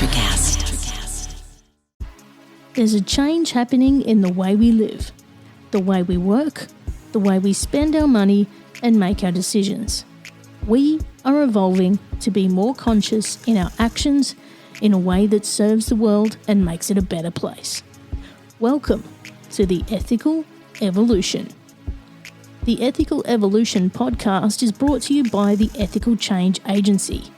Electrocast. There's a change happening in the way we live, the way we work, the way we spend our money and make our decisions. We are evolving to be more conscious in our actions in a way that serves the world and makes it a better place. Welcome to the Ethical Evolution. The Ethical Evolution podcast is brought to you by the Ethical Change Agency.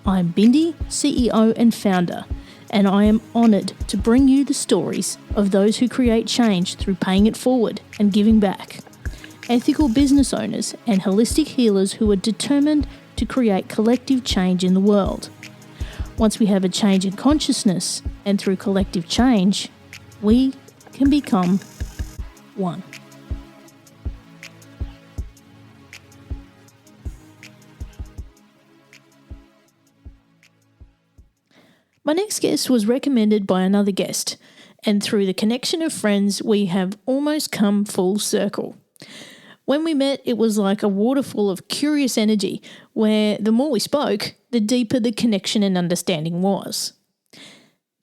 I'm Bindi, CEO and founder, and I am honoured to bring you the stories of those who create change through paying it forward and giving back. Ethical business owners and holistic healers who are determined to create collective change in the world. Once we have a change in consciousness, and through collective change, we can become one. My next guest was recommended by another guest, and through the connection of friends, we have almost come full circle. When we met, it was like a waterfall of curious energy, where the more we spoke, the deeper the connection and understanding was.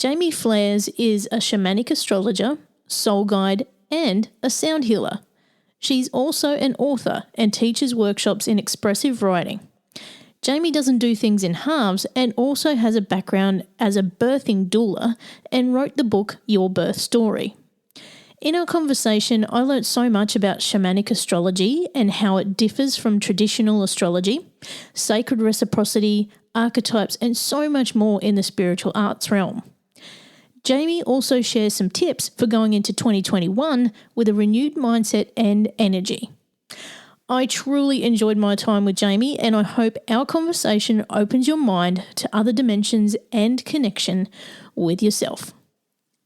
Jaime Fleres is a shamanic astrologer, soul guide, and a sound healer. She's also an author and teaches workshops in expressive writing. Jaime doesn't do things in halves and also has a background as a birthing doula and wrote the book Your Birth Story. In our conversation, I learnt so much about shamanic astrology and how it differs from traditional astrology, sacred reciprocity, archetypes, and so much more in the spiritual arts realm. Jaime also shares some tips for going into 2021 with a renewed mindset and energy. I truly enjoyed my time with Jaime, and I hope our conversation opens your mind to other dimensions and connection with yourself.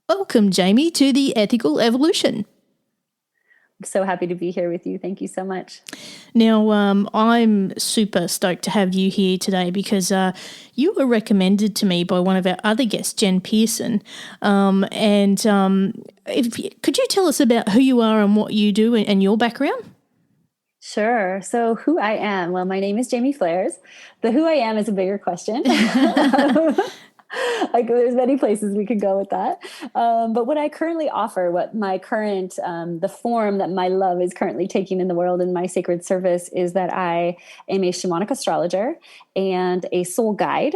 Welcome, Jaime, to the Ethical Evolution. I'm so happy to be here with you. Thank you so much. Now, I'm super stoked to have you here today because you were recommended to me by one of our other guests, Jen Pearson. Could you tell us about who you are and what you do and your background? Sure. So who I am? Well, my name is Jaime Fleres. The who I am is a bigger question. There's many places we could go with that. But what I currently offer, what my current, the form that my love is currently taking in the world in my sacred service is that I am a shamanic astrologer and a soul guide,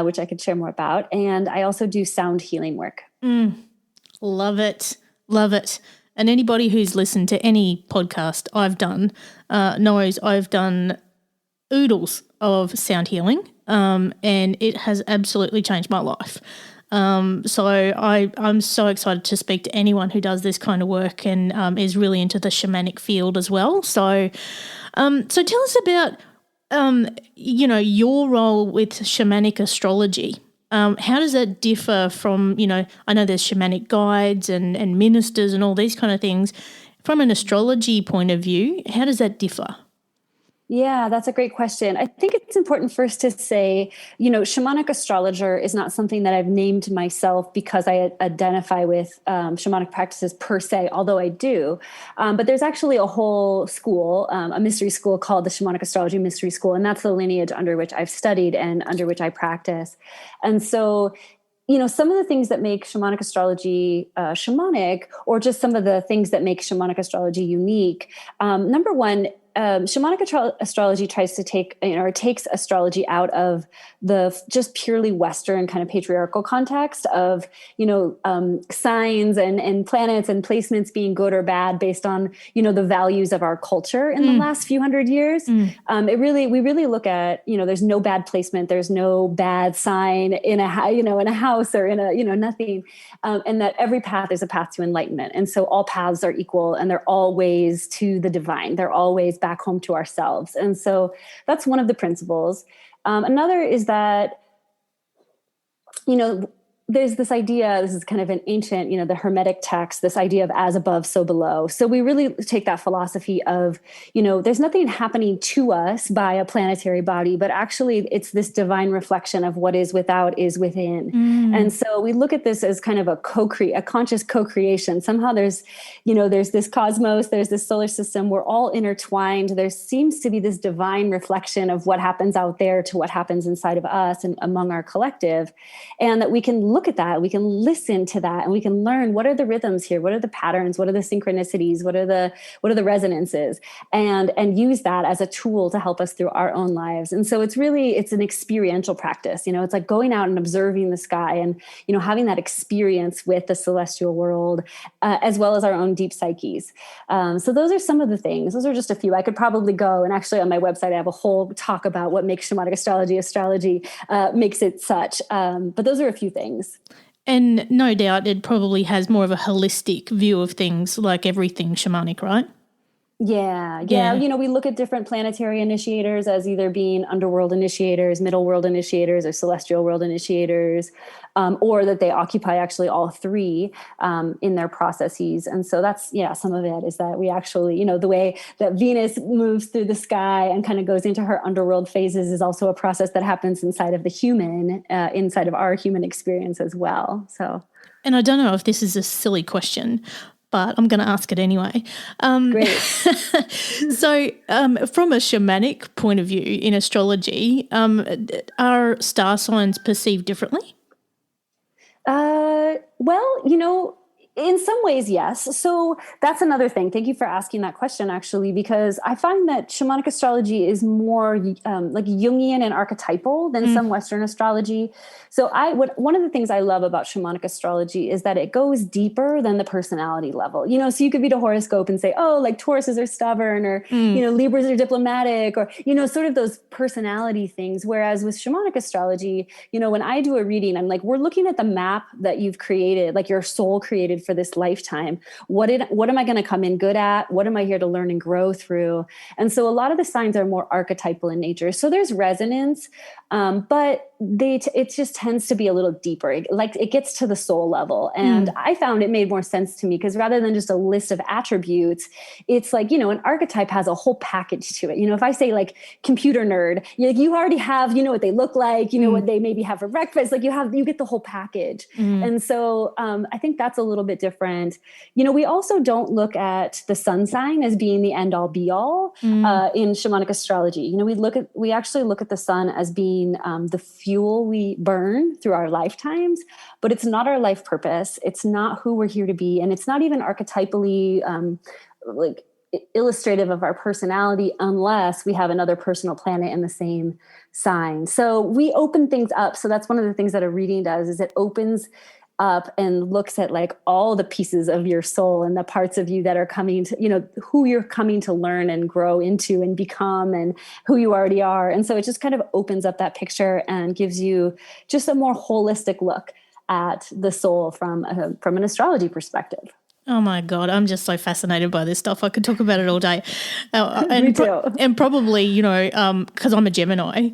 which I could share more about. And I also do sound healing work. Love it. Love it. And anybody who's listened to any podcast I've done knows I've done oodles of sound healing, and it has absolutely changed my life. So I'm so excited to speak to anyone who does this kind of work and is really into the shamanic field as well. So tell us about your role with shamanic astrology. How does that differ from, I know there's shamanic guides and ministers and all these kind of things. From an astrology point of view, how does that differ? Yeah, that's a great question. I think it's important first to say, shamanic astrologer is not something that I've named myself because I identify with shamanic practices per se, although I do. But there's actually a whole school, a mystery school called the Shamanic Astrology Mystery School, and that's the lineage under which I've studied and under which I practice. And so some of the things that make shamanic astrology shamanic, or just some of the things that make shamanic astrology unique. Number one, shamanic astrology tries to takes astrology out of the just purely Western kind of patriarchal context of, signs and planets and placements being good or bad based on, the values of our culture in the last few hundred years. We really look at, there's no bad placement. There's no bad sign in a house or in a, nothing. And that every path is a path to enlightenment. And so all paths are equal and they're all ways to the divine. They're always back home to ourselves. And so that's one of the principles. Another is that, there's this idea, this is kind of an ancient, the Hermetic text, this idea of as above, so below. So we really take that philosophy of, there's nothing happening to us by a planetary body, but actually it's this divine reflection of what is without is within. And so we look at this as kind of a conscious co-creation. Somehow there's this cosmos, there's this solar system, we're all intertwined. There seems to be this divine reflection of what happens out there to what happens inside of us and among our collective. And that we can look at that, we can listen to that, and we can learn what are the rhythms here, what are the patterns, what are the synchronicities, what are the resonances, and use that as a tool to help us through our own lives. And so it's an experiential practice. It's like going out and observing the sky and having that experience with the celestial world, as well as our own deep psyches. So those are some of the things. Those are just a few. I could probably go, and actually on my website I have a whole talk about what makes shamanic astrology makes it such. But those are a few things. And no doubt it probably has more of a holistic view of things, like everything shamanic, right? Yeah. We look at different planetary initiators as either being underworld initiators, middle world initiators, or celestial world initiators, or that they occupy actually all three in their processes. And so that's, some of it is that we actually, the way that Venus moves through the sky and kind of goes into her underworld phases is also a process that happens inside of the human, inside of our human experience as well. So. And I don't know if this is a silly question, but I'm going to ask it anyway. Great. So from a shamanic point of view in astrology, are star signs perceived differently? Well, in some ways, yes. So that's another thing. Thank you for asking that question, actually, because I find that shamanic astrology is more like Jungian and archetypal than some Western astrology. So one of the things I love about shamanic astrology is that it goes deeper than the personality level. So you could read a horoscope and say, oh, like Tauruses are stubborn, or, Libras are diplomatic, or, sort of those personality things. Whereas with shamanic astrology, when I do a reading, I'm like, we're looking at the map that you've created, like your soul created for this lifetime. What am I going to come in good at? What am I here to learn and grow through? And so a lot of the signs are more archetypal in nature. So there's resonance, but it just tends to be a little deeper. It gets to the soul level. And I found it made more sense to me because rather than just a list of attributes, it's like, an archetype has a whole package to it. If I say like computer nerd, you already have, what they look like, what they maybe have for breakfast, like you get the whole package. And so I think that's a little bit different. We also don't look at the sun sign as being the end all be all in shamanic astrology. We actually look at the sun as being the fuel we burn through our lifetimes, but it's not our life purpose. It's not who we're here to be. And it's not even archetypally illustrative of our personality unless we have another personal planet in the same sign. So we open things up. So that's one of the things that a reading does, is it opens up and looks at like all the pieces of your soul and the parts of you that are coming to, who you're coming to learn and grow into and become and who you already are. And so it just kind of opens up that picture and gives you just a more holistic look at the soul from an astrology perspective. Oh my God, I'm just so fascinated by this stuff. I could talk about it all day. Me too. And probably, because I'm a Gemini.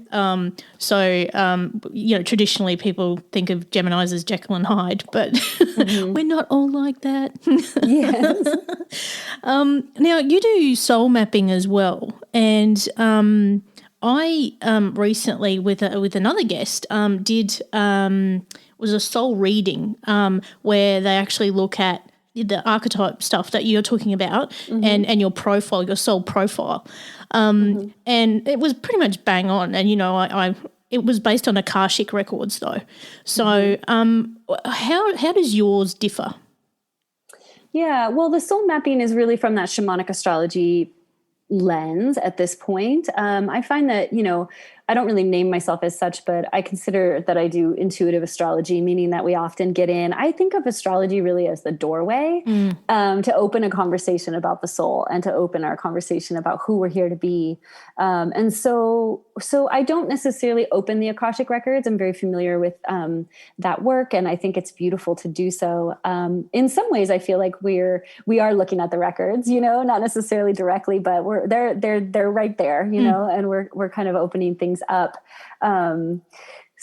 Traditionally people think of Geminis as Jekyll and Hyde, but we're not all like that. Yes. Now, you do soul mapping as well. And I recently, with another guest, was a soul reading where they actually look at the archetype stuff that you're talking about and your profile, your soul profile. And it was pretty much bang on. And, it was based on Akashic records though. So how does yours differ? Yeah, well, the soul mapping is really from that shamanic astrology lens at this point. I find that, I don't really name myself as such, but I consider that I do intuitive astrology, meaning that we often get in. I think of astrology really as the doorway to open a conversation about the soul and to open our conversation about who we're here to be. And so I don't necessarily open the Akashic records. I'm very familiar with that work, and I think it's beautiful to do so. In some ways, I feel like we are looking at the records, not necessarily directly, but they're right there, and we're kind of opening things up.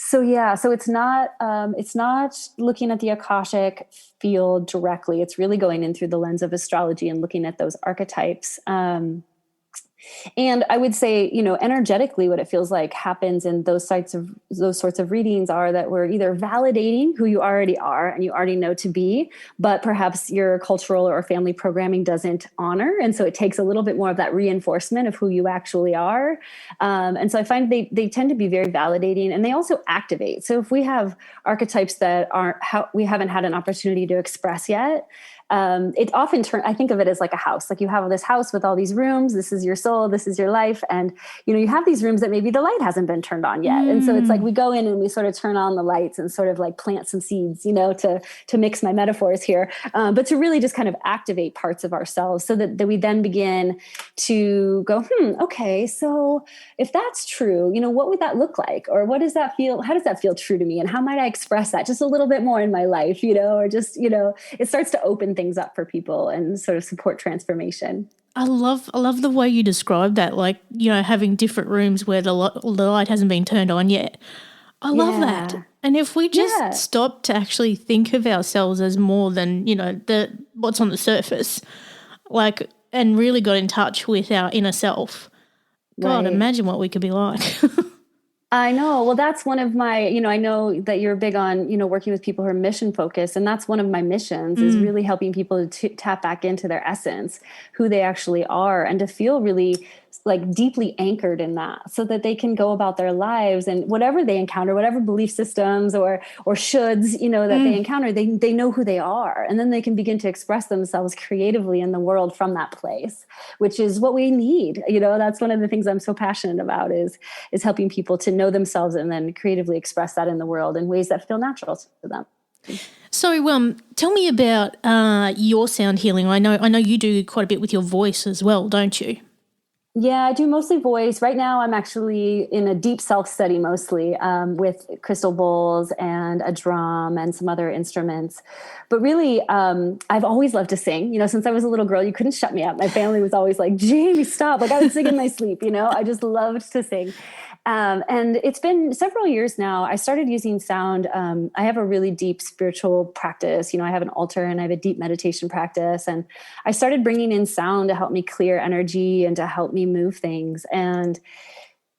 So it's not looking at the Akashic field directly. It's really going in through the lens of astrology and looking at those archetypes. And I would say, energetically, what it feels like happens in those sorts of readings are that we're either validating who you already are and you already know to be, but perhaps your cultural or family programming doesn't honor. And so it takes a little bit more of that reinforcement of who you actually are. And so I find they tend to be very validating, and they also activate. So if we have archetypes that we haven't had an opportunity to express yet, it often I think of it as like a house. Like you have this house with all these rooms. This is your soul. This is your life. And, you have these rooms that maybe the light hasn't been turned on yet. And so it's like we go in and we sort of turn on the lights and sort of like plant some seeds, to mix my metaphors here. But to really just kind of activate parts of ourselves so that we then begin to go, okay, so if that's true, what would that look like? Or what does that feel? How does that feel true to me? And how might I express that just a little bit more in my life, or just, it starts to open things up for people and sort of support transformation. I love the way you describe that, like, having different rooms where the light hasn't been turned on yet. I love that. And if we just stop to actually think of ourselves as more than, what's on the surface, like, and really got in touch with our inner self, God, imagine what we could be like. I know. Well, that's one of my, I know that you're big on, working with people who are mission focused. And that's one of my missions is really helping people to tap back into their essence, who they actually are, and to feel really like deeply anchored in that so that they can go about their lives and whatever they encounter, whatever belief systems or shoulds, that they encounter, they know who they are. And then they can begin to express themselves creatively in the world from that place, which is what we need. That's one of the things I'm so passionate about is helping people to know themselves and then creatively express that in the world in ways that feel natural to them. So, tell me about your sound healing. I know you do quite a bit with your voice as well, don't you? Yeah, I do mostly voice. Right now, I'm actually in a deep self-study mostly with crystal bowls and a drum and some other instruments. But really, I've always loved to sing. Since I was a little girl, you couldn't shut me up. My family was always like, Jamie, stop. Like I would sing in my sleep, I just loved to sing. And it's been several years now. I started using sound. I have a really deep spiritual practice. I have an altar and I have a deep meditation practice. And I started bringing in sound to help me clear energy and to help me move things. And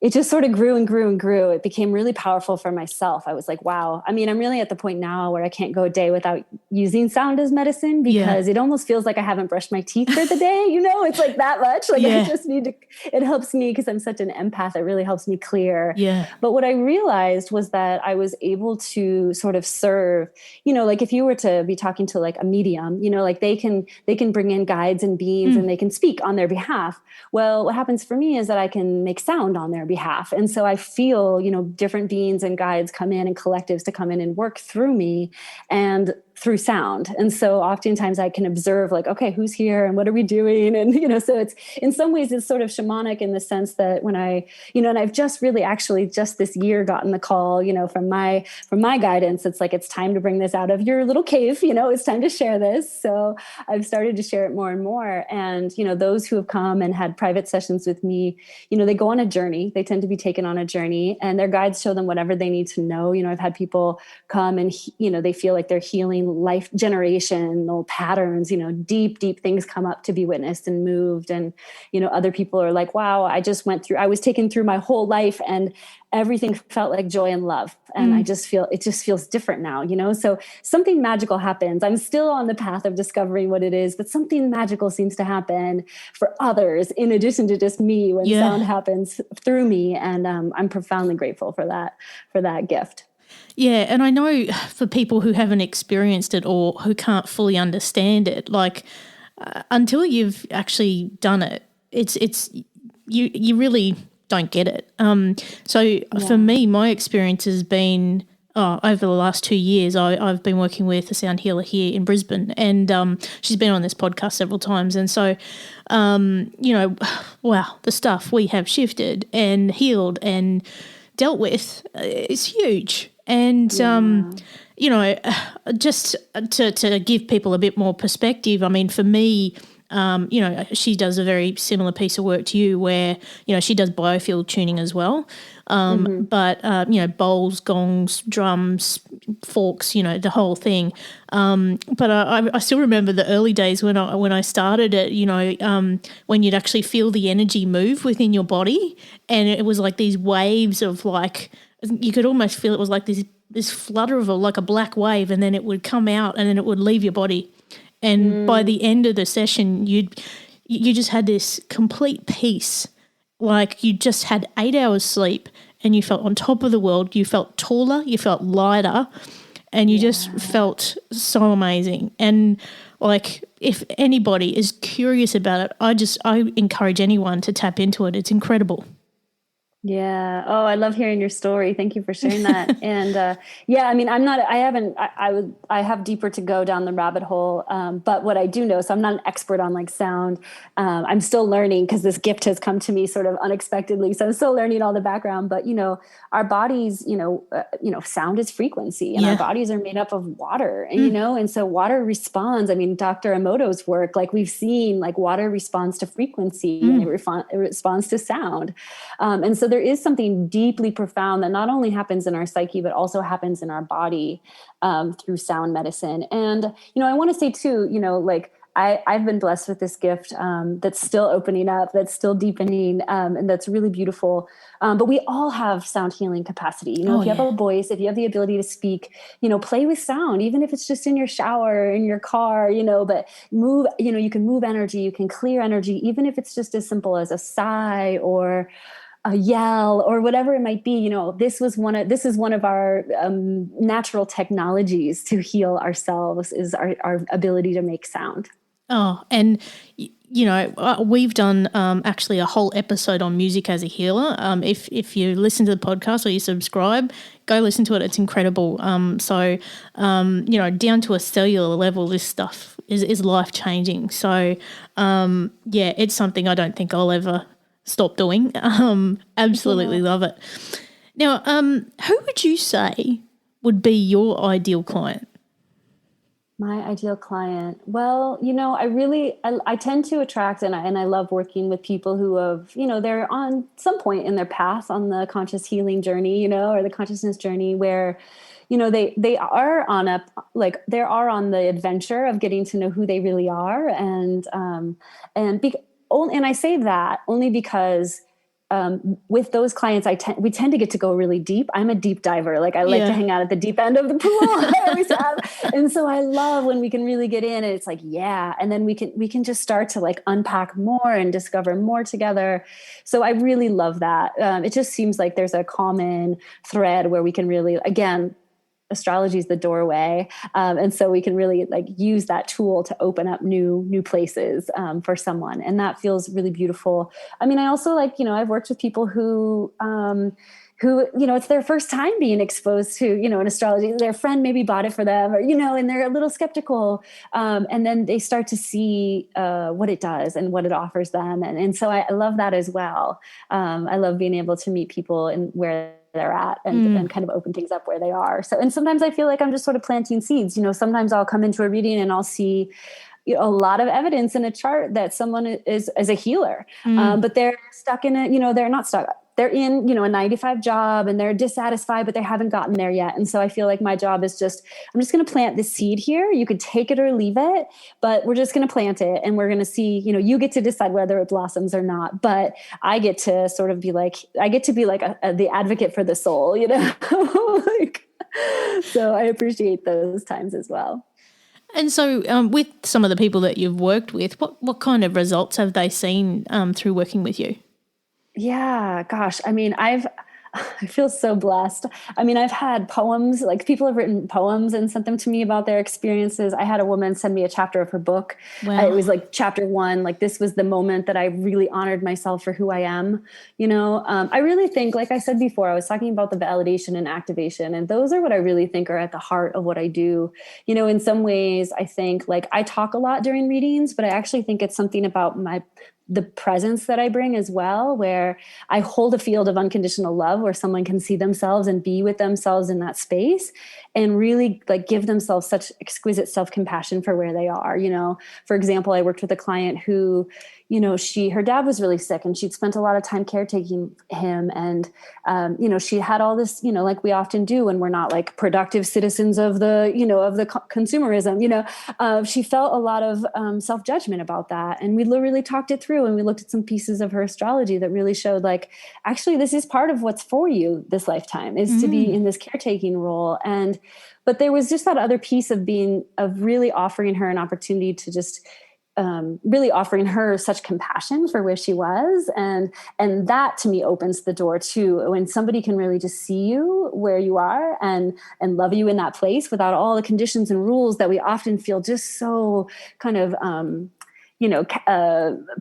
it just sort of grew and grew and grew. It became really powerful for myself. I was like, wow. I mean, I'm really at the point now where I can't go a day without using sound as medicine because it almost feels like I haven't brushed my teeth for the day. It's like that much. Like I just need to, it helps me because I'm such an empath. It really helps me clear. Yeah. But what I realized was that I was able to sort of serve, like if you were to be talking to like a medium, like they can bring in guides and beings and they can speak on their behalf. Well, what happens for me is that I can make sound on their behalf. And so I feel, different beings and guides come in and collectives to come in and work through me and through sound. And so oftentimes I can observe like, okay, who's here and what are we doing? And, so it's in some ways it's sort of shamanic in the sense that when I, and I've just really actually just this year gotten the call, from my guidance, it's like, it's time to bring this out of your little cave, it's time to share this. So I've started to share it more and more. And, those who have come and had private sessions with me, they go on a journey. They tend to be taken on a journey and their guides show them whatever they need to know. I've had people come and, they feel like they're healing life generational patterns, deep things come up to be witnessed and moved. And, other people are like, wow, I was taken through my whole life and everything felt like joy and love. And it just feels different now, so something magical happens. I'm still on the path of discovering what it is, but something magical seems to happen for others in addition to just me when sound happens through me. And I'm profoundly grateful for that gift. Yeah, and I know for people who haven't experienced it or who can't fully understand it, like until you've actually done it, it's you really don't get it. For me, my experience has been over the last 2 years. I've been working with a sound healer here in Brisbane, and she's been on this podcast several times. And so, wow, the stuff we have shifted and healed and dealt with is huge. And, just to give people a bit more perspective, I mean, for me, she does a very similar piece of work to you where, she does biofield tuning as well. But bowls, gongs, drums, forks, the whole thing. But I still remember the early days when I started it, when you'd actually feel the energy move within your body, and it was like these waves of like, you could almost feel it was like this flutter of like a black wave, and then it would come out and then it would leave your body. And by the end of the session, you just had this complete peace. Like you just had 8 hours sleep and you felt on top of the world. You felt taller, you felt lighter, and you just felt so amazing. And like if anybody is curious about it, I encourage anyone to tap into it. It's incredible. Yeah. Oh, I love hearing your story. Thank you for sharing that. And I have deeper to go down the rabbit hole. But what I do know, so I'm not an expert on like sound. I'm still learning because this gift has come to me sort of unexpectedly. So I'm still learning all the background, but our bodies, sound is frequency, and our bodies are made up of water, and, and so water responds. I mean, Dr. Emoto's work, like we've seen, like water responds to frequency and it responds to sound. And so there is something deeply profound that not only happens in our psyche, but also happens in our body through sound medicine. And, I want to say too, I've been blessed with this gift that's still opening up, that's still deepening, and that's really beautiful. But we all have sound healing capacity. If you have a voice, if you have the ability to speak, play with sound, even if it's just in your shower, in your car, but move, you can move energy, you can clear energy, even if it's just as simple as a sigh or a yell or whatever it might be. This is one of our natural technologies to heal ourselves, is our ability to make sound. Oh, and we've done actually a whole episode on music as a healer. If you listen to the podcast or you subscribe, go listen to it. It's incredible. So down to a cellular level, this stuff is life changing. So it's something I don't think I'll ever stop doing. Absolutely love it. Now, who would you say would be your ideal client? My ideal client. Well, I tend to attract, and I love working with people who have, they're on some point in their path on the conscious healing journey, or the consciousness journey where, they are on the adventure of getting to know who they really are. And I say that only because with those clients, we tend to get to go really deep. I'm a deep diver. Like I like to hang out at the deep end of the pool. I always have. And so I love when we can really get in and it's like, and then we can just start to like unpack more and discover more together. So I really love that. It just seems like there's a common thread where we can really, again, astrology is the doorway. And so we can really like use that tool to open up new places for someone. And that feels really beautiful. I mean, I also I've worked with people who, it's their first time being exposed to, an astrology. Their friend maybe bought it for them or, and they're a little skeptical. And then they start to see what it does and what it offers them. And so I love that as well. I love being able to meet people and where they're at and kind of open things up where they are. So, and sometimes I feel like I'm just sort of planting seeds. Sometimes I'll come into a reading and I'll see a lot of evidence in a chart that someone is a healer, but they're stuck in it. They're not stuck. They're in, a 9-to-5 job and they're dissatisfied, but they haven't gotten there yet. And so I feel like my job is I'm just going to plant this seed here. You could take it or leave it, but we're just going to plant it and we're going to see, you get to decide whether it blossoms or not. But I get to sort of be like, the advocate for the soul, so I appreciate those times as well. And so with some of the people that you've worked with, what kind of results have they seen through working with you? Yeah, gosh. I mean, I feel so blessed. I mean, I've had poems, like people have written poems and sent them to me about their experiences. I had a woman send me a chapter of her book. Wow. It was like chapter 1, like this was the moment that I really honored myself for who I am. I really think, like I said before, I was talking about the validation and activation, and those are what I really think are at the heart of what I do. In some ways I think like I talk a lot during readings, but I actually think it's something about the presence that I bring as well, where I hold a field of unconditional love where someone can see themselves and be with themselves in that space and really like give themselves such exquisite self-compassion for where they are. For example, I worked with a client who, her dad was really sick and she'd spent a lot of time caretaking him. And, she had all this, like we often do when we're not like productive citizens of the, of the consumerism, she felt a lot of self-judgment about that. And we literally talked it through and we looked at some pieces of her astrology that really showed like, actually, this is part of what's for you this lifetime is to be in this caretaking role. But there was just that other piece of really offering her an opportunity to just really offering her such compassion for where she was. And that to me opens the door too, when somebody can really just see you where you are and love you in that place without all the conditions and rules that we often feel just so kind of,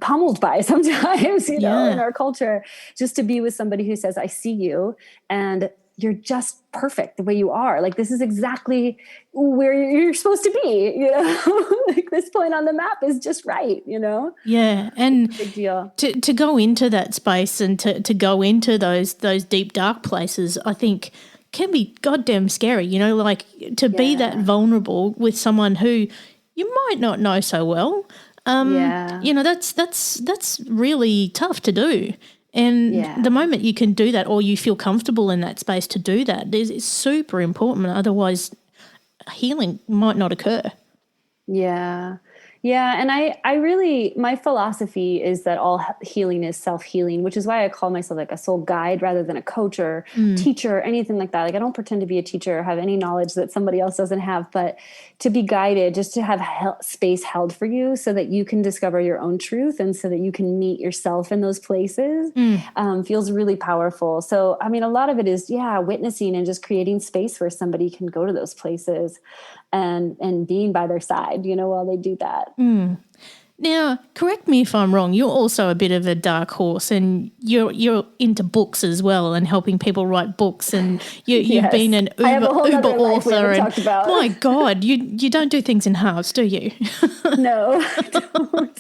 pummeled by sometimes, in our culture, just to be with somebody who says, I see you and you're just perfect the way you are. Like, this is exactly where you're supposed to be, like this point on the map is just right, Yeah. And big deal. To go into that space and to go into those deep, dark places, I think can be goddamn scary, like to be that vulnerable with someone who you might not know so well. That's really tough to do. And the moment you can do that or you feel comfortable in that space to do that is super important. Otherwise, healing might not occur. Yeah. Yeah. And I really, my philosophy is that all healing is self-healing, which is why I call myself like a soul guide rather than a coach or teacher or anything like that. Like, I don't pretend to be a teacher or have any knowledge that somebody else doesn't have, but to be guided, just to have space held for you so that you can discover your own truth and so that you can meet yourself in those places feels really powerful. So, I mean, a lot of it is, witnessing and just creating space where somebody can go to those places and being by their side, while they do that. Now, correct me if I'm wrong, you're also a bit of a dark horse and you're into books as well and helping people write books, and you've been an Uber author. Talked about. My God, you don't do things in halves, do you? No, I don't.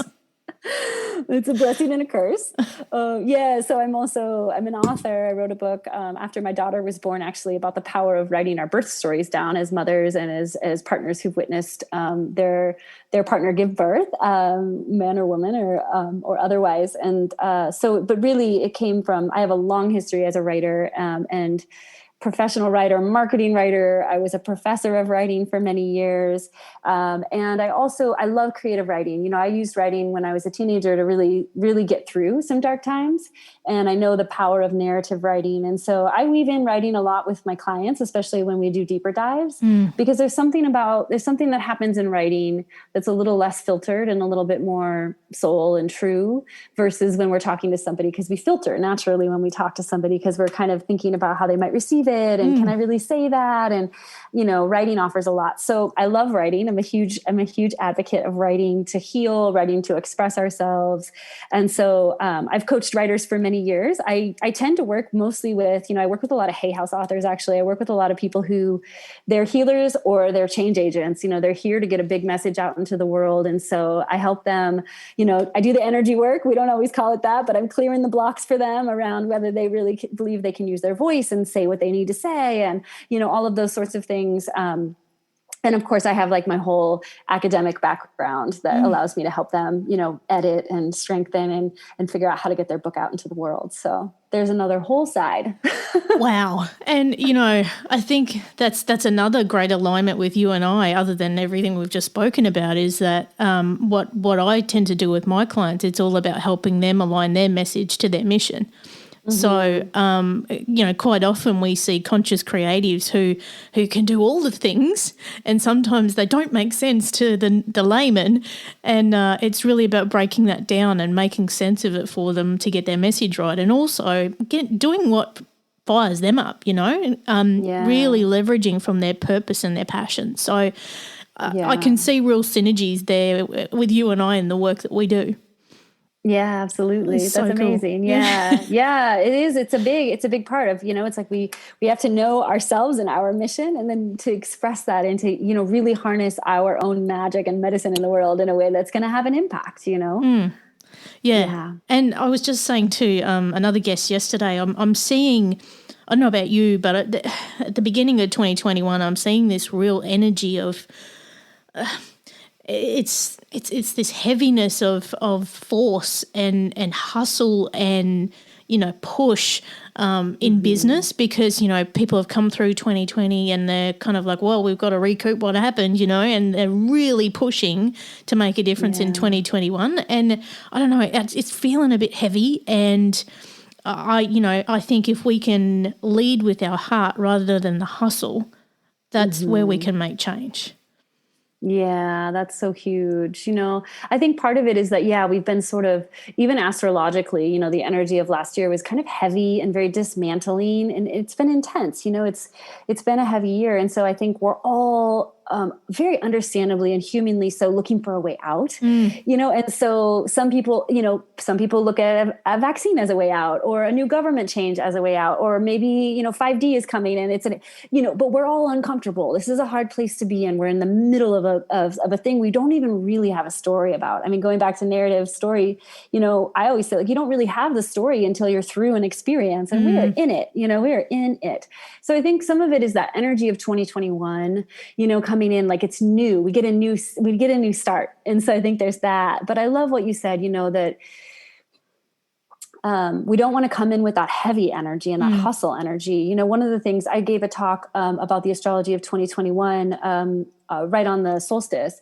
It's a blessing and a curse. So I'm an author. I wrote a book after my daughter was born, actually, about the power of writing our birth stories down as mothers and as partners who've witnessed their partner give birth, man or woman or otherwise. And but really it came from, I have a long history as a writer and professional writer, marketing writer. I was a professor of writing for many years. And I love creative writing. I used writing when I was a teenager to really, really get through some dark times. And I know the power of narrative writing. And so I weave in writing a lot with my clients, especially when we do deeper dives, because there's something that happens in writing that's a little less filtered and a little bit more soul and true versus when we're talking to somebody, because we filter naturally when we talk to somebody, because we're kind of thinking about how they might receive it and can I really say that, and writing offers a lot. So I love writing. I'm a huge advocate of writing to heal, writing to express ourselves. And so I've coached writers for many years. I tend to work mostly with, I work with a lot of Hay House authors. Actually, I work with a lot of people who they're healers or they're change agents. They're here to get a big message out into the world. And so I help them, I do the energy work. We don't always call it that, but I'm clearing the blocks for them around whether they really believe they can use their voice and say what they need to say, and all of those sorts of things. And of course I have like my whole academic background that allows me to help them, edit and strengthen and figure out how to get their book out into the world. So there's another whole side. Wow. And, I think that's another great alignment with you and I, other than everything we've just spoken about, is that what I tend to do with my clients, it's all about helping them align their message to their mission. So, quite often we see conscious creatives who can do all the things, and sometimes they don't make sense to the layman, and it's really about breaking that down and making sense of it for them to get their message right, and also doing what fires them up, really leveraging from their purpose and their passion. So I can see real synergies there with you and I in the work that we do. Yeah, absolutely. That's so amazing. Cool. Yeah, it is. It's a big part of, it's like we have to know ourselves and our mission, and then to express that and to, really harness our own magic and medicine in the world in a way that's going to have an impact, Yeah. And I was just saying to another guest yesterday, I'm seeing, I don't know about you, but at the beginning of 2021, I'm seeing this real energy of it's this heaviness of force and hustle and, you know, push in business, because, you know, people have come through 2020 and they're kind of like, well, we've got to recoup what happened, you know, and they're really pushing to make a difference in 2021. And I don't know, it's feeling a bit heavy, and I think if we can lead with our heart rather than the hustle, that's where we can make change. Yeah, that's so huge. You know, I think part of it is that, we've been sort of, even astrologically, you know, the energy of last year was kind of heavy and very dismantling, and it's been intense. You know, it's been a heavy year. And so I think we're all very understandably and humanly so looking for a way out, you know, and so some people look at a vaccine as a way out, or a new government change as a way out, or maybe, you know, 5D is coming and but we're all uncomfortable. This is a hard place to be in. We're in the middle of a thing we don't even really have a story about. I mean, going back to narrative story, you know, I always say, like, you don't really have the story until you're through an experience, and we are in it, you know, we are in it. So I think some of it is that energy of 2021, you know, coming in, like, it's new. We get a new start. And so I think there's that. But I love what you said, you know, that we don't want to come in with that heavy energy and that hustle energy. You know, one of the things, I gave a talk about the astrology of 2021 right on the solstice.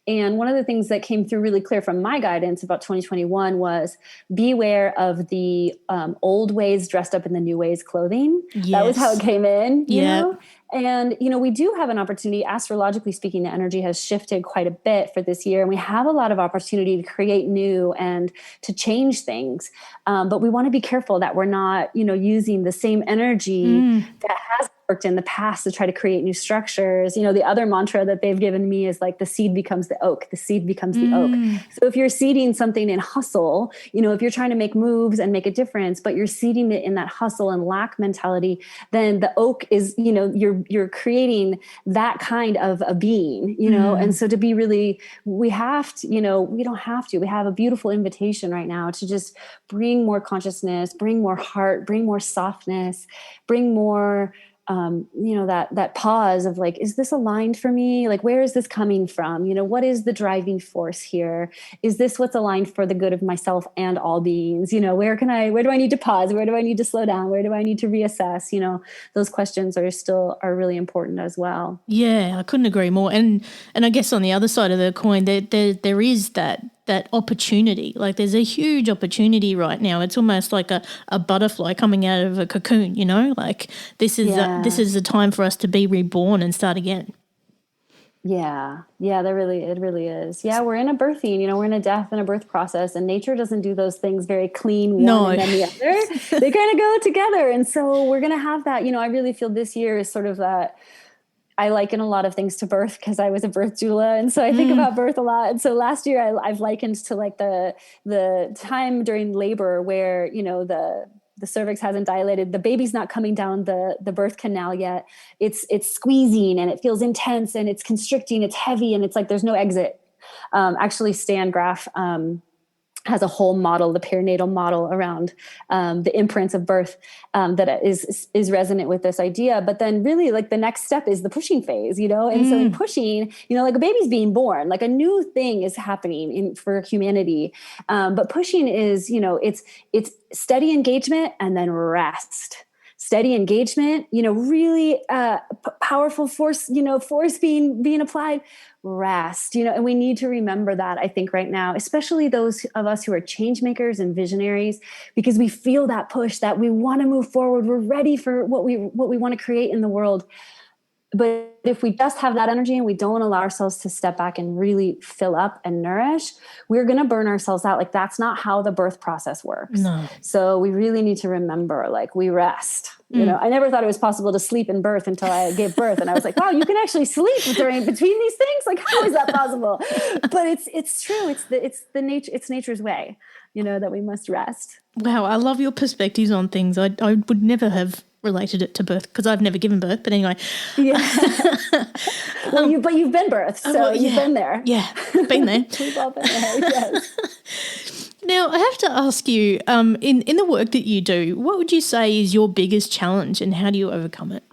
And one of the things that came through really clear from my guidance about 2021 was beware of the old ways dressed up in the new ways clothing. Yes. That was how it came in, you know? And, you know, we do have an opportunity, astrologically speaking, the energy has shifted quite a bit for this year. And we have a lot of opportunity to create new and to change things. But we want to be careful that we're not, you know, using the same energy that has worked in the past to try to create new structures. You know, the other mantra that they've given me is like, the seed becomes the oak, the seed becomes the oak. So if you're seeding something in hustle, you know, if you're trying to make moves and make a difference, but you're seeding it in that hustle and lack mentality, then the oak is, you know, you're creating that kind of a being, you know? And so to be really, we have to, you know, we don't have to, we have a beautiful invitation right now to just bring more consciousness, bring more heart, bring more softness, bring more, you know, that pause of like, is this aligned for me? Like, where is this coming from? You know, what is the driving force here? Is this what's aligned for the good of myself and all beings? You know, where do I need to pause? Where do I need to slow down? Where do I need to reassess? You know, those questions are really important as well. Yeah, I couldn't agree more. And I guess on the other side of the coin, there is that opportunity. Like, there's a huge opportunity right now. It's almost like a butterfly coming out of a cocoon, you know, like this is the time for us to be reborn and start again. Yeah, it really is. Yeah, we're in a birthing, you know, we're in a death and a birth process, and nature doesn't do those things very clean, one and then the other. They kind of go together. And so we're going to have that, you know, I really feel this year is sort of that. I liken a lot of things to birth because I was a birth doula. And so I think about birth a lot. And so last year I've likened to like the time during labor where, you know, the cervix hasn't dilated, the baby's not coming down the birth canal yet. It's squeezing and it feels intense and it's constricting, it's heavy, and it's like there's no exit. Actually, Stan Graff has a whole model, the perinatal model around the imprints of birth that is resonant with this idea. But then really like the next step is the pushing phase, you know? And so in pushing, you know, like a baby's being born, like a new thing is happening for humanity. But pushing is, you know, it's steady engagement and then rest. Steady engagement, you know, really powerful force, you know, force being applied, rest, you know, and we need to remember that, I think, right now, especially those of us who are change makers and visionaries, because we feel that push that we want to move forward. We're ready for what we want to create in the world. But if we just have that energy and we don't allow ourselves to step back and really fill up and nourish, we're going to burn ourselves out. Like, that's not how the birth process works. No. So we really need to remember, like, we rest. You know, I never thought it was possible to sleep in birth until I gave birth. And I was like, wow, you can actually sleep between these things? Like, how is that possible? But it's true. It's nature's way, you know, that we must rest. Wow. I love your perspectives on things. I would never have related it to birth because I've never given birth, but anyway. Yeah. Well, you've been birthed, so you've been there. Yeah, been there. We've all been there, yes. Now, I have to ask you, in the work that you do, what would you say is your biggest challenge and how do you overcome it?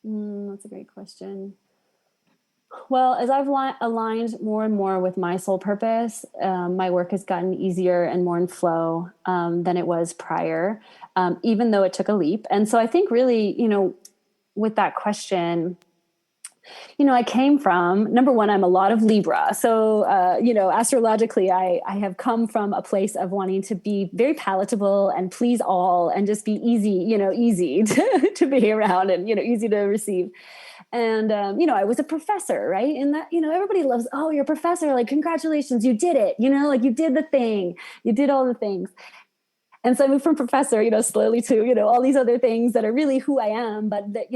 That's a great question. Well, as I've aligned more and more with my soul purpose, my work has gotten easier and more in flow than it was prior, even though it took a leap. And so I think really, with that question, I came from, number one, I'm a lot of Libra. So, astrologically, I have come from a place of wanting to be very palatable and please all and just be easy to be around and, easy to receive. And, I was a professor, right? And that, everybody loves, oh, you're a professor, like, congratulations, you did it, like you did the thing, you did all the things. And so I moved from professor, slowly to, all these other things that are really who I am, but that,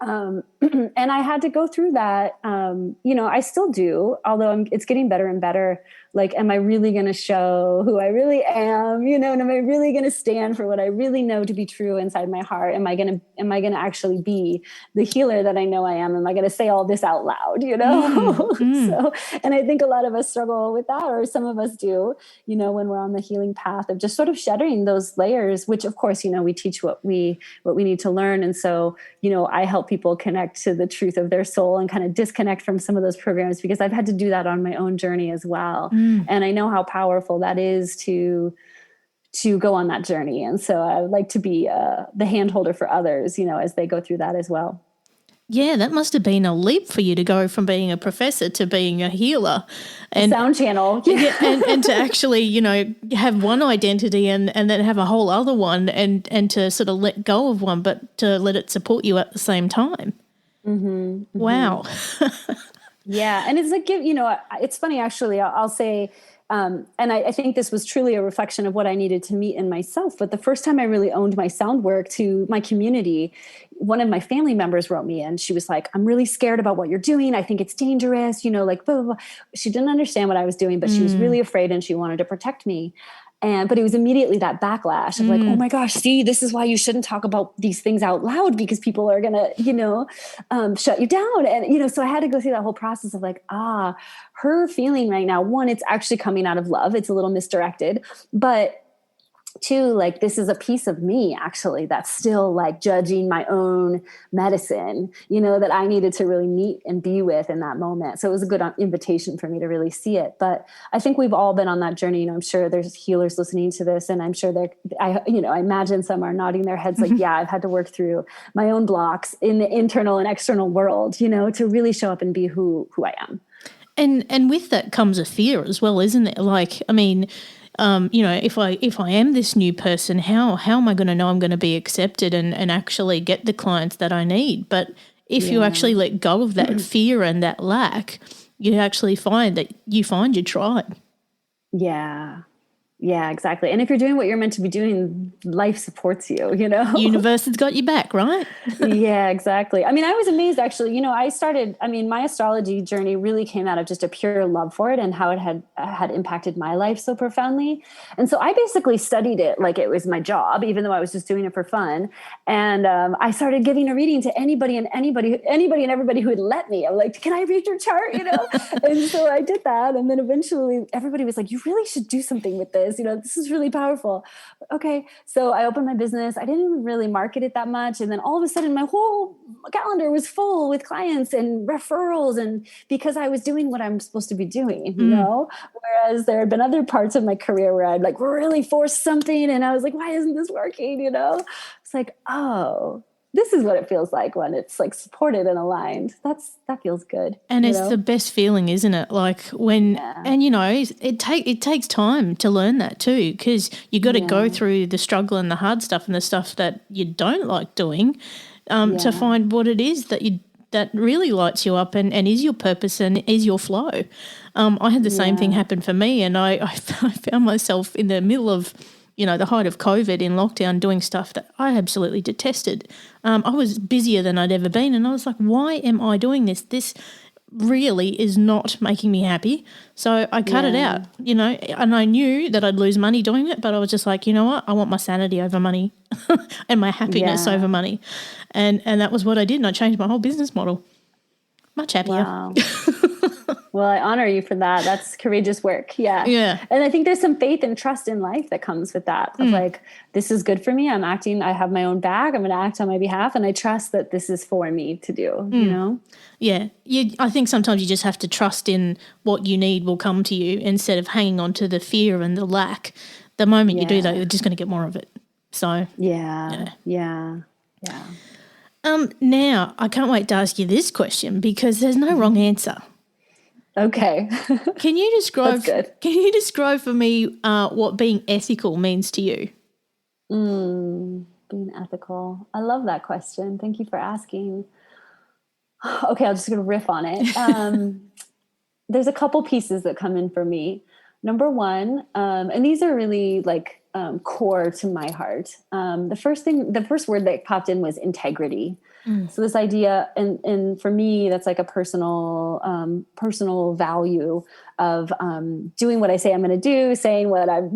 and I had to go through that. I still do, although it's getting better and better. Like, am I really going to show who I really am? And am I really going to stand for what I really know to be true inside my heart? Am I going to actually be the healer that I know I am? Am I going to say all this out loud? So, and I think a lot of us struggle with that, or some of us do, when we're on the healing path of just sort of shedding those layers, which of course, we teach what we need to learn. And so, I help people connect to the truth of their soul and kind of disconnect from some of those programs, because I've had to do that on my own journey as well. And I know how powerful that is to go on that journey. And so I would like to be the hand holder for others, as they go through that as well. Yeah, that must have been a leap for you to go from being a professor to being a healer. And sound channel. Yeah, and to actually, have one identity and then have a whole other one and to sort of let go of one, but to let it support you at the same time. Mm-hmm. Wow. Yeah. And it's like, it's funny, actually, I'll say, and I think this was truly a reflection of what I needed to meet in myself. But the first time I really owned my sound work to my community, one of my family members wrote me and she was like, I'm really scared about what you're doing. I think it's dangerous, like, blah, blah, blah. She didn't understand what I was doing, but she was really afraid and she wanted to protect me. But it was immediately that backlash of like, oh my gosh, see, this is why you shouldn't talk about these things out loud, because people are going to, shut you down. And, so I had to go through that whole process of like, her feeling right now, one, it's actually coming out of love. It's a little misdirected, but two, like, this is a piece of me actually that's still like judging my own medicine, that I needed to really meet and be with in that moment. So it was a good invitation for me to really see it. But I think we've all been on that journey. I'm sure there's healers listening to this, and I'm sure I imagine some are nodding their heads like, yeah, I've had to work through my own blocks in the internal and external world, to really show up and be who I am. And with that comes a fear as well, isn't it? Like, I mean, if I am this new person, how am I going to know I'm going to be accepted and actually get the clients that I need? But if you actually let go of that fear and that lack, you actually find your tribe. Yeah. Yeah, exactly. And if you're doing what you're meant to be doing, life supports you, Universe has got you back, right? Yeah, exactly. I mean, I was amazed actually, my astrology journey really came out of just a pure love for it and how it had impacted my life so profoundly. And so I basically studied it like it was my job, even though I was just doing it for fun. And I started giving a reading to anybody and everybody who would let me. I'm like, can I read your chart? And so I did that. And then eventually everybody was like, you really should do something with this. This is really powerful. Okay. So I opened my business. I didn't even really market it that much. And then all of a sudden my whole calendar was full with clients and referrals. And because I was doing what I'm supposed to be doing, whereas there had been other parts of my career where I'd like really forced something. And I was like, why isn't this working? It's like, oh, this is what it feels like when it's like supported and aligned. That feels good. And it's the best feeling, isn't it? Like when, and it takes time to learn that too, because you got to go through the struggle and the hard stuff and the stuff that you don't like doing, to find what it is that really lights you up and is your purpose and is your flow. I had the same thing happen for me, and I found myself in the middle of the height of COVID in lockdown doing stuff that I absolutely detested. I was busier than I'd ever been, and I was like, why am I doing this? This really is not making me happy. So I cut it out, and I knew that I'd lose money doing it, but I was just like, you know what? I want my sanity over money and my happiness over money. And that was what I did, and I changed my whole business model. Much happier. Wow. Well, I honor you for that. That's courageous work. Yeah. Yeah. And I think there's some faith and trust in life that comes with that. Of like, this is good for me. I'm acting, I have my own bag. I'm going to act on my behalf. And I trust that this is for me to do, you know? Yeah. I think sometimes you just have to trust in what you need will come to you instead of hanging on to the fear and the lack. The moment you do that, you're just going to get more of it. So. Yeah. Now, I can't wait to ask you this question because there's no wrong answer. Okay. Can you describe? That's good. Can you describe for me what being ethical means to you? Being ethical. I love that question. Thank you for asking. Okay, I'm just going to riff on it. There's a couple pieces that come in for me. Number one, and these are really like core to my heart. The first word that popped in was integrity. So this idea, and for me, that's like a personal value of doing what I say I'm going to do, saying what I'm,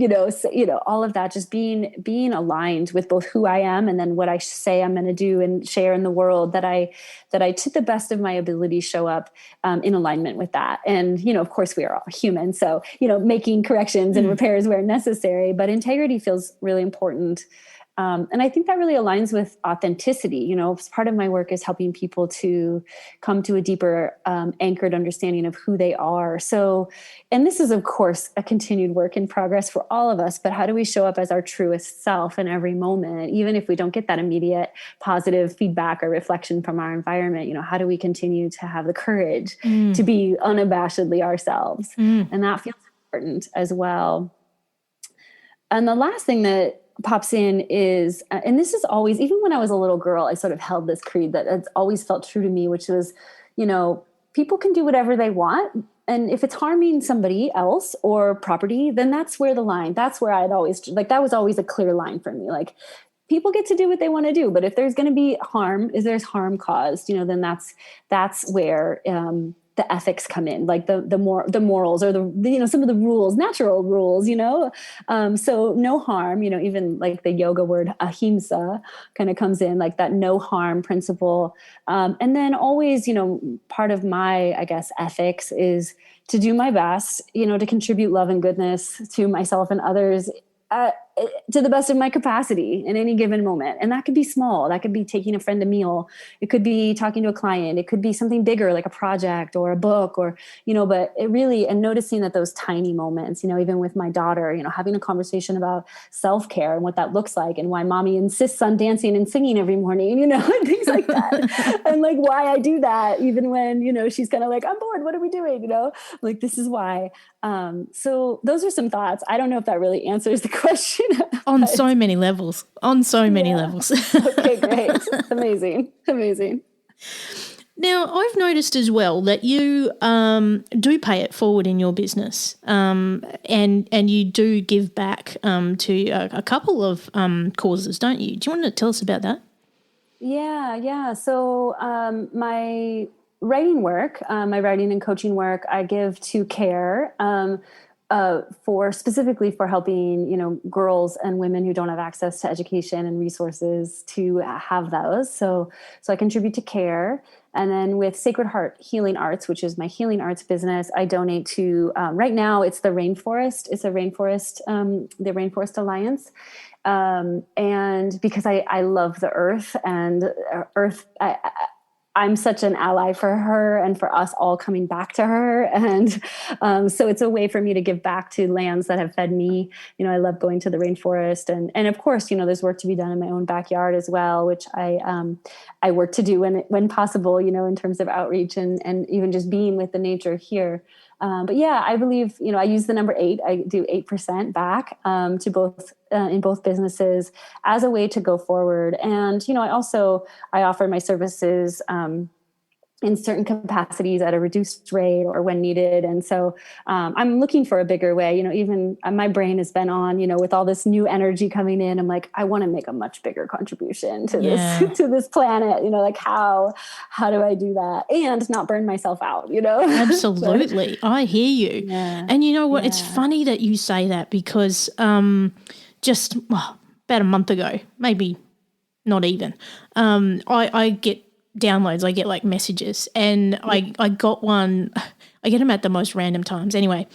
all of that, just being aligned with both who I am and then what I say I'm going to do and share in the world. That I, to the best of my ability, show up in alignment with that. And of course, we are all human, so making corrections and repairs where necessary. But integrity feels really important. And I think that really aligns with authenticity. Part of my work is helping people to come to a deeper anchored understanding of who they are. So, and this is, of course, a continued work in progress for all of us, but how do we show up as our truest self in every moment, even if we don't get that immediate positive feedback or reflection from our environment? How do we continue to have the courage to be unabashedly ourselves? And that feels important as well. And the last thing that pops in is, and this is always, even when I was a little girl, I sort of held this creed that it's always felt true to me, which was, people can do whatever they want. And if it's harming somebody else or property, then that's where the line, that's where I'd always, that was always a clear line for me. Like, people get to do what they want to do, but if there's going to be harm, if there's harm caused, then that's where, the ethics come in, like the morals or the some of the rules, natural rules, so no harm, even like the yoga word ahimsa kind of comes in, like that no harm principle. And then always, part of my, I guess, ethics is to do my best, to contribute love and goodness to myself and others to the best of my capacity in any given moment. And that could be small. That could be taking a friend a meal. It could be talking to a client. It could be something bigger, like a project or a book or, but it really, and noticing that those tiny moments, even with my daughter, having a conversation about self-care and what that looks like and why mommy insists on dancing and singing every morning, and things like that. And like why I do that, even when, she's kind of like, I'm bored. What are we doing? Like, this is why. So those are some thoughts. I don't know if that really answers the question. On so many levels. Many levels. Okay, great. Amazing. Now, I've noticed as well that you do pay it forward in your business, and you do give back to a couple of causes, don't you? Do you want to tell us about that? Yeah. So my writing work, my writing and coaching work, I give to CARE. Specifically for helping, girls and women who don't have access to education and resources to have those. So I contribute to CARE. And then with Sacred Heart Healing Arts, which is my healing arts business, I donate to, right now it's the Rainforest. It's a Rainforest, the Rainforest Alliance. And because I love the earth and I'm such an ally for her and for us all coming back to her. And so it's a way for me to give back to lands that have fed me. I love going to the rainforest. And of course, there's work to be done in my own backyard as well, which I work to do when possible, in terms of outreach and even just being with the nature here. But yeah, I believe, I use the number 8. I do 8% back to both in both businesses as a way to go forward. And, I offer my services in certain capacities at a reduced rate or when needed. And so I'm looking for a bigger way, even my brain has been on, with all this new energy coming in. I'm like, I want to make a much bigger contribution to this, to this planet, like how do I do that and not burn myself out, Absolutely. I hear you. Yeah. And you know what? Yeah. It's funny that you say that because about a month ago, maybe not even, I get downloads. I get like messages, and I got one. I get them at the most random times. Anyway,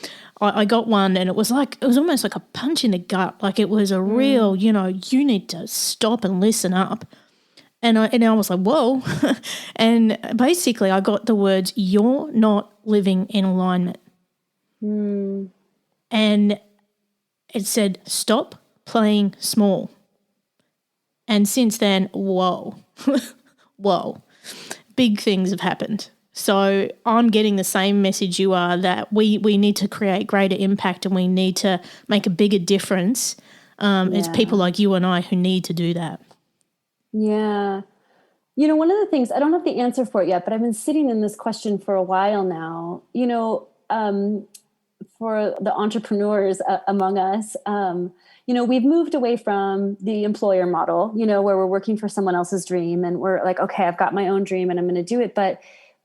I got one, and it was almost like a punch in the gut. Like it was a real, you need to stop and listen up. And I was like, whoa. And basically I got the words, "You're not living in alignment." And it said, "Stop playing small." And since then, whoa, whoa, big things have happened. So I'm getting the same message you are, that we need to create greater impact, and we need to make a bigger difference. It's people like you and I who need to do that. Yeah. One of the things, I don't have the answer for it yet, but I've been sitting in this question for a while now, for the entrepreneurs among us, we've moved away from the employer model, where we're working for someone else's dream, and we're like, okay, I've got my own dream and I'm going to do it. But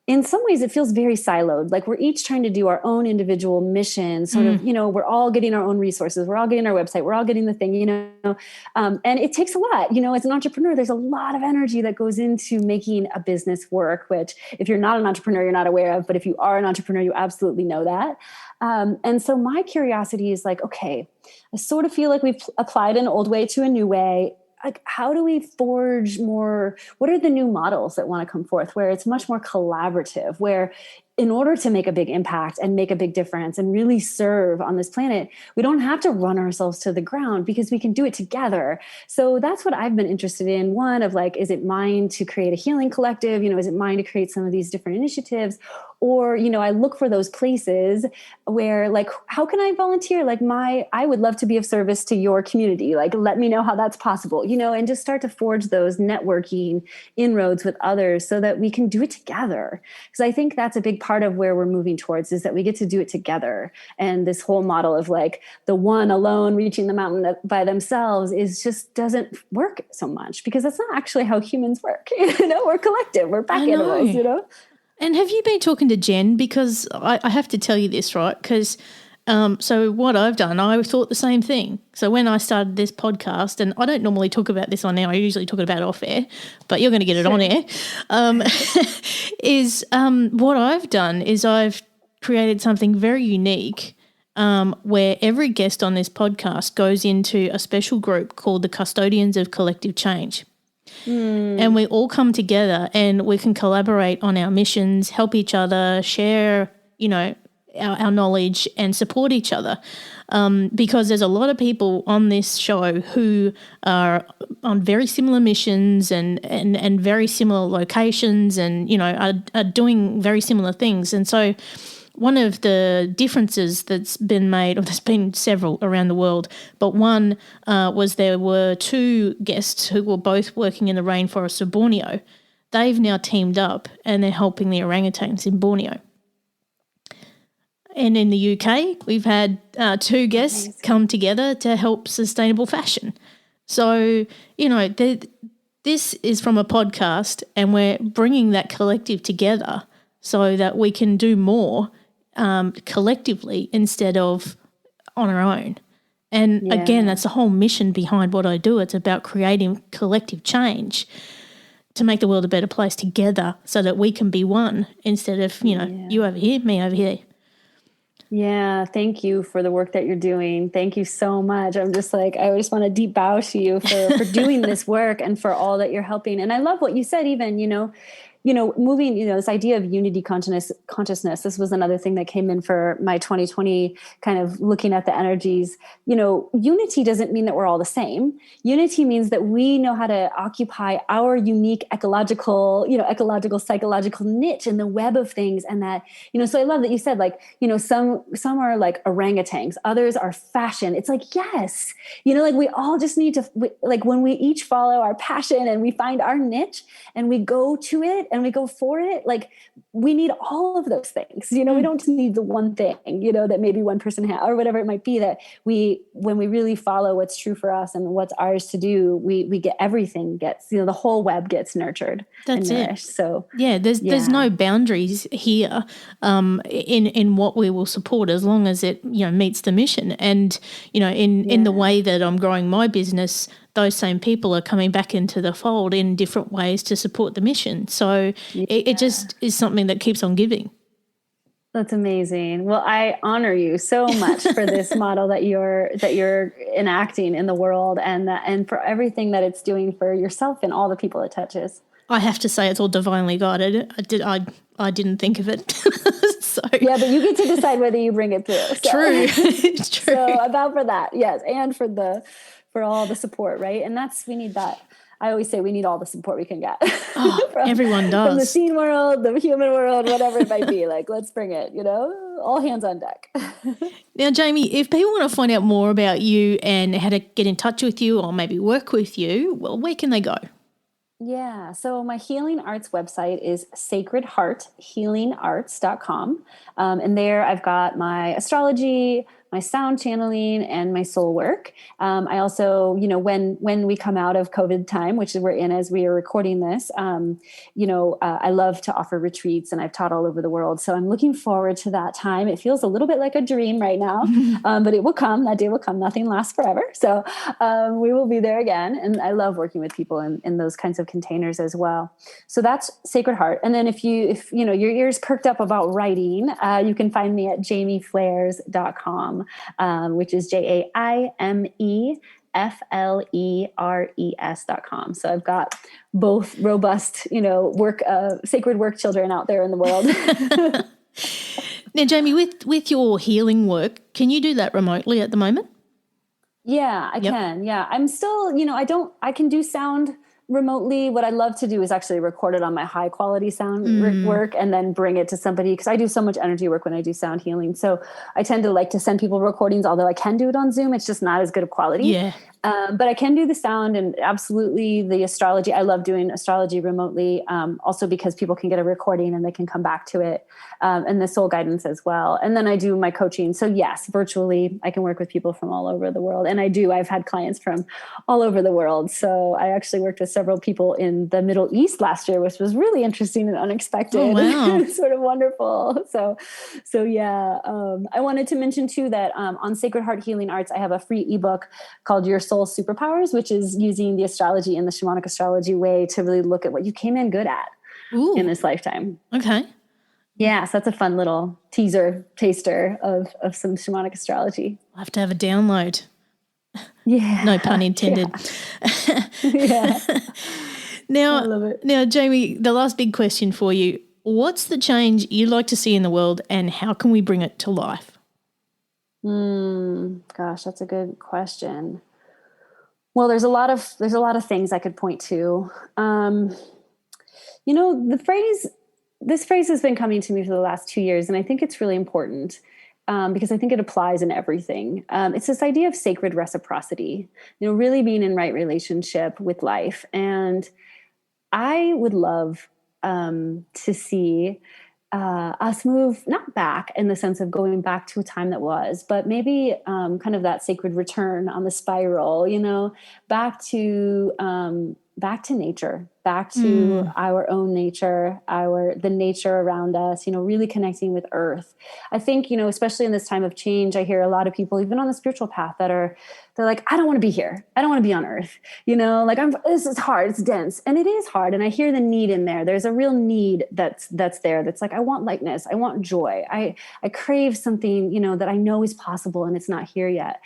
in some ways it feels very siloed. Like we're each trying to do our own individual mission, sort of, we're all getting our own resources. We're all getting our website. We're all getting the thing, and it takes a lot, as an entrepreneur, there's a lot of energy that goes into making a business work, which if you're not an entrepreneur, you're not aware of, but if you are an entrepreneur, you absolutely know that. And so my curiosity is like, okay, I sort of feel like we've applied an old way to a new way. Like, how do we forge more? What are the new models that want to come forth where it's much more collaborative, where in order to make a big impact and make a big difference and really serve on this planet, we don't have to run ourselves to the ground because we can do it together. So that's what I've been interested in. One of like, is it mine to create a healing collective? Is it mine to create some of these different initiatives? Or, I look for those places where like, how can I volunteer? Like I would love to be of service to your community. Like, let me know how that's possible, and just start to forge those networking inroads with others so that we can do it together. Because I think that's a big part of where we're moving towards, is that we get to do it together. And this whole model of like the one alone reaching the mountain by themselves just doesn't work so much, because that's not actually how humans work. We're collective, we're pack animals, And have you been talking to Jen? Because I have to tell you this, right? Because so what I've done, I thought the same thing. So when I started this podcast, and I don't normally talk about this on air, I usually talk about it off air, but you're going to get it on air, what I've done is I've created something very unique, where every guest on this podcast goes into a special group called the Custodians of Collective Change. And we all come together and we can collaborate on our missions, help each other, share, our knowledge and support each other. Because there's a lot of people on this show who are on very similar missions and very similar locations and, are doing very similar things. And so one of the differences that's been made, or there's been several around the world, but one was there were two guests who were both working in the rainforests of Borneo. They've now teamed up and they're helping the orangutans in Borneo. And in the UK, we've had two guests come together to help sustainable fashion. So, this is from a podcast, and we're bringing that collective together so that we can do more collectively instead of on our own. And again, that's the whole mission behind what I do. It's about creating collective change to make the world a better place together so that we can be one instead of, you over here, me over here. Yeah. Thank you for the work that you're doing. Thank you so much. I'm just like, I just want to deep bow to you for doing this work and for all that you're helping. And I love what you said, even, moving, this idea of unity consciousness, this was another thing that came in for my 2020 kind of looking at the energies. Unity doesn't mean that we're all the same. Unity means that we know how to occupy our unique ecological, psychological niche in the web of things. And that, so I love that you said like, some are like orangutans, others are fashion. It's like, yes, like we all just need to, like when we each follow our passion and we find our niche and we go to it, and we go for it, like we need all of those things, we don't just need the one thing, that maybe one person has or whatever it might be, that when we really follow what's true for us and what's ours to do, we get everything gets, the whole web gets nurtured. That's and nourished. It. So there's no boundaries here in what we will support as long as it, meets the mission. And, in the way that I'm growing my business, those same people are coming back into the fold in different ways to support the mission. So it just is something that keeps on giving. That's amazing. Well, I honor you so much for this model that you're enacting in the world, and for everything that it's doing for yourself and all the people it touches. I have to say it's all divinely guided. I didn't think of it. So yeah, but you get to decide whether you bring it through. So. True. It's true. So about for that, yes, and for all the support, right? And we need that. I always say we need all the support we can get. Everyone does. From the scene world, the human world, whatever it might be. Like, let's bring it, all hands on deck. Now, Jaime, if people want to find out more about you and how to get in touch with you or maybe work with you, well, where can they go? Yeah. So my healing arts website is sacredhearthealingarts.com. And there I've got my astrology, my sound channeling, and my soul work. I also, when we come out of COVID time, which we're in as we are recording this, I love to offer retreats, and I've taught all over the world. So I'm looking forward to that time. It feels a little bit like a dream right now, but it will come. That day will come. Nothing lasts forever. So we will be there again. And I love working with people in those kinds of containers as well. So that's Sacred Heart. And then if your ears perked up about writing, you can find me at jaimefleres.com. Which is JAIMEFLERES.com. So I've got both robust, sacred work children out there in the world. Now, Jaime, with your healing work, can you do that remotely at the moment? Yeah, I can. Yeah. I'm still, I can do sound remotely. What I love to do is actually record it on my high quality sound work and then bring it to somebody, because I do so much energy work when I do sound healing. So I tend to like to send people recordings, although I can do it on Zoom. It's just not as good of quality. Yeah. But I can do the sound, and absolutely the astrology. I love doing astrology remotely, also because people can get a recording and they can come back to it, and the soul guidance as well. And then I do my coaching. So yes, virtually I can work with people from all over the world. And I've had clients from all over the world. So I actually worked with several people in the Middle East last year, which was really interesting and unexpected. Oh, wow. Sort of wonderful. So yeah, I wanted to mention too that on Sacred Heart Healing Arts, I have a free ebook called Your Soul Superpowers, which is using the astrology and the shamanic astrology way to really look at what you came in good at in this lifetime. Okay. Yeah, so that's a fun little taster of some shamanic astrology. I'll have to have a download. Yeah. No pun intended. Yeah. Now, I love it. Now, Jaime, the last big question for you. What's the change you'd like to see in the world, and how can we bring it to life? Gosh, that's a good question. Well, there's a lot of things I could point to. This phrase has been coming to me for the last 2 years, and I think it's really important because I think it applies in everything. It's this idea of sacred reciprocity, really being in right relationship with life. And I would love to see us move, not back in the sense of going back to a time that was, but maybe kind of that sacred return on the spiral, back to nature, back to our own nature, the nature around us, really connecting with earth. I think, especially in this time of change, I hear a lot of people, even on the spiritual path, they're like, I don't want to be here. I don't want to be on earth. This is hard. It's dense. And it is hard. And I hear the need in there. There's a real need that's there. That's like, I want lightness. I want joy. I crave something, that I know is possible and it's not here yet.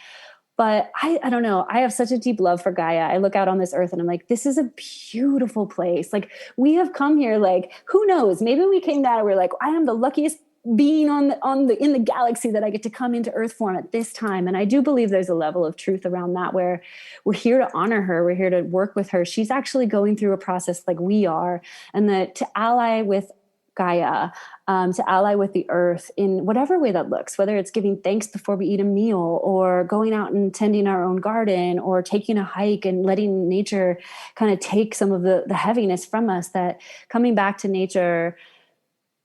But I don't know. I have such a deep love for Gaia. I look out on this earth and I'm like, this is a beautiful place. Like, we have come here, like, who knows? Maybe we came down and we're like, I am the luckiest being in the galaxy that I get to come into earth form at this time. And I do believe there's a level of truth around that, where we're here to honor her. We're here to work with her. She's actually going through a process like we are, and that to ally with Gaia, to ally with the earth in whatever way that looks, whether it's giving thanks before we eat a meal, or going out and tending our own garden, or taking a hike and letting nature kind of take some of the heaviness from us, that coming back to nature,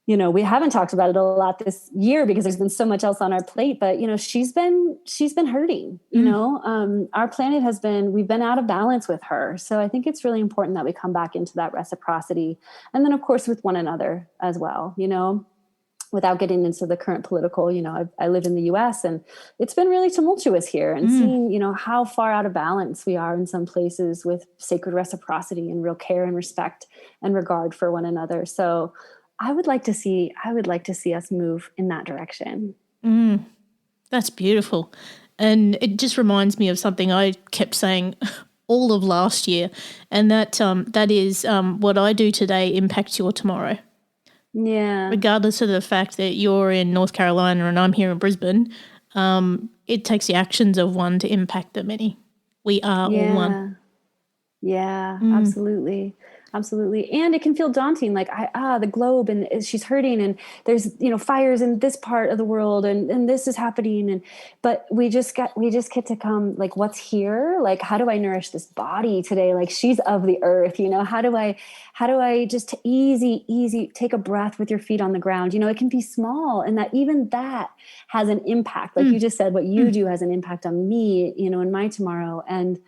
we haven't talked about it a lot this year because there's been so much else on our plate, but, she's been hurting, our planet we've been out of balance with her. So I think it's really important that we come back into that reciprocity. And then of course with one another as well, without getting into the current political, I live in the US, and it's been really tumultuous here, and seeing, how far out of balance we are in some places with sacred reciprocity and real care and respect and regard for one another. So I would like to see us move in that direction. That's beautiful. And it just reminds me of something I kept saying all of last year, and that is what I do today impacts your tomorrow. Yeah. Regardless of the fact that you're in North Carolina and I'm here in Brisbane, it takes the actions of one to impact the many. We are all one. Yeah, absolutely. Absolutely. And it can feel daunting, like the globe, and she's hurting, and there's, fires in this part of the world, and this is happening. But we just get to come, like, what's here? Like, how do I nourish this body today? Like, she's of the earth, how do I just easy take a breath with your feet on the ground? It can be small, and that has an impact. Like you just said, what you do has an impact on me, in my tomorrow. And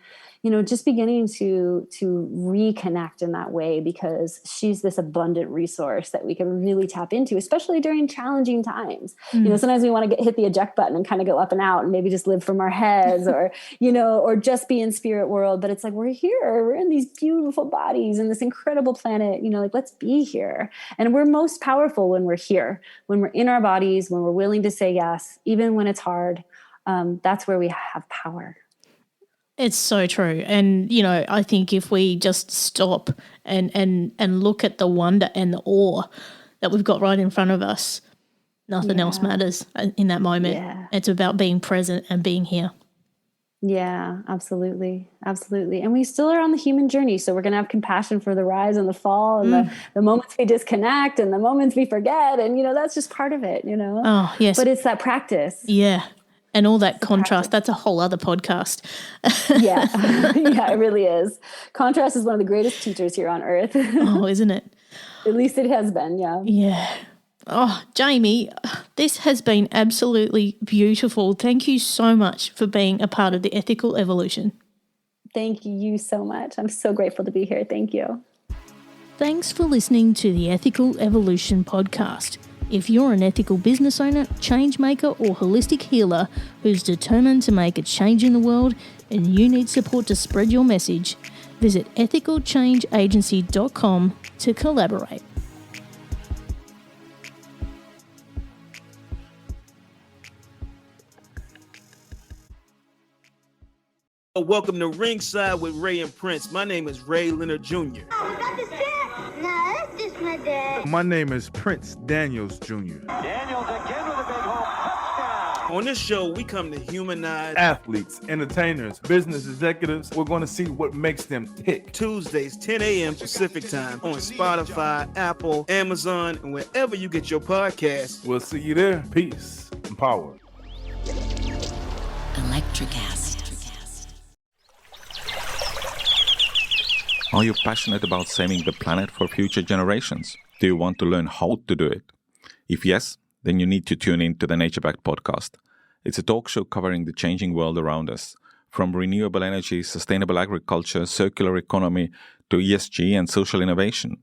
just beginning to reconnect in that way, because she's this abundant resource that we can really tap into, especially during challenging times. Sometimes we want to hit the eject button and kind of go up and out and maybe just live from our heads, or, or just be in spirit world. But it's like, we're here, we're in these beautiful bodies in this incredible planet, like, let's be here. And we're most powerful when we're here, when we're in our bodies, when we're willing to say yes, even when it's hard. That's where we have power. It's so true. And, I think if we just stop and look at the wonder and the awe that we've got right in front of us, nothing else matters in that moment. Yeah. It's about being present and being here. Yeah, absolutely. Absolutely. And we still are on the human journey. So we're going to have compassion for the rise and the fall, and the moments we disconnect and the moments we forget. And, that's just part of it, Oh, yes. But it's that practice. Yeah. And all that contrast, that's a whole other podcast. Yeah. Yeah, it really is. Contrast is one of the greatest teachers here on earth. Oh, isn't it? At least it has been, yeah. Yeah. Oh, Jaime, this has been absolutely beautiful. Thank you so much for being a part of the Ethical Evolution. Thank you so much. I'm so grateful to be here. Thank you. Thanks for listening to the Ethical Evolution podcast. If you're an ethical business owner, change maker, or holistic healer who's determined to make a change in the world and you need support to spread your message, visit ethicalchangeagency.com to collaborate. Welcome to Ringside with Ray and Prince. My name is Ray Leonard Jr. Oh, was that the set? No, that's just my dad. My name is Prince Daniels Jr. Daniels again with a big home touchdown. On this show, we come to humanize athletes, entertainers, business executives. We're going to see what makes them tick. Tuesdays, 10 a.m. Pacific time on Spotify, Apple, Amazon, and wherever you get your podcasts. We'll see you there. Peace and power. Electric acid. Are you passionate about saving the planet for future generations? Do you want to learn how to do it? If yes, then you need to tune in to the Nature Backed podcast. It's a talk show covering the changing world around us, from renewable energy, sustainable agriculture, circular economy, to ESG and social innovation.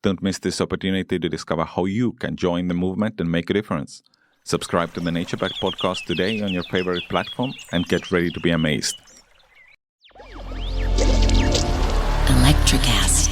Don't miss this opportunity to discover how you can join the movement and make a difference. Subscribe to the Nature Backed podcast today on your favorite platform and get ready to be amazed. Electric acid.